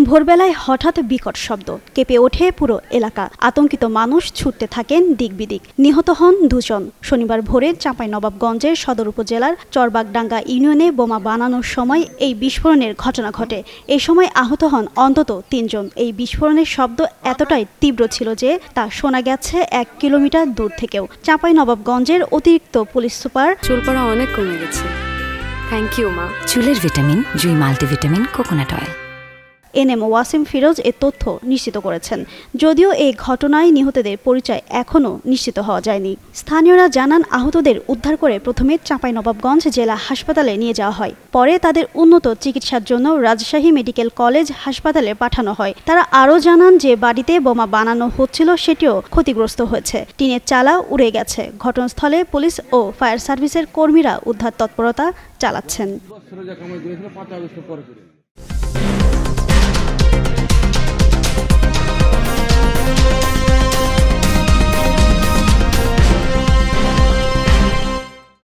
ভোরবেলায় হঠাৎ বিকট শব্দ, কেঁপে ওঠে পুরো এলাকা। আতঙ্কিত মানুষ ছুটতে থাকেন দিক বিদিক। নিহত হন 2 জন। শনিবার ভোরে চাঁপাইনবাবগঞ্জের সদর উপজেলার চরবাগডাঙ্গা ইউনিয়নে বোমা বানানোর সময় এই বিস্ফোরণের ঘটনা ঘটে। এই সময় আহত হন অন্তত 3 জন। এই বিস্ফোরণের শব্দ এতটাই তীব্র ছিল যে তা শোনা গেছে 1 কিলোমিটার দূর থেকেও। চাঁপাইনবাবগঞ্জের অতিরিক্ত পুলিশ সুপার চুল পড়া অনেক কমে গেছে। থ্যাংক ইউ মা। চুলের vitamin Jui multivitamin coconut oil. NM Wasim Firoz এ তথ্য নিশ্চিত করেছেন। যদিও এই ঘটনায় নিহতদের পরিচয় এখনও নিশ্চিত হওয়া যায়নি। স্থানীয়রা জানান, আহতদের উদ্ধার করে প্রথমে চাঁপাইনবাবগঞ্জ জেলা হাসপাতালে নিয়ে যাওয়া হয়। পরে তাদের উন্নত চিকিৎসার জন্য রাজশাহী মেডিকেল কলেজ হাসপাতালে পাঠানো হয়। তারা আরও জানান যে বাড়িতে বোমা বানানো হচ্ছিল সেটিও ক্ষতিগ্রস্ত হয়েছে। টিনের চালা উড়ে গেছে। ঘটনাস্থলে পুলিশ ও ফায়ার সার্ভিসের কর্মীরা উদ্ধার তৎপরতা চালাচ্ছেন।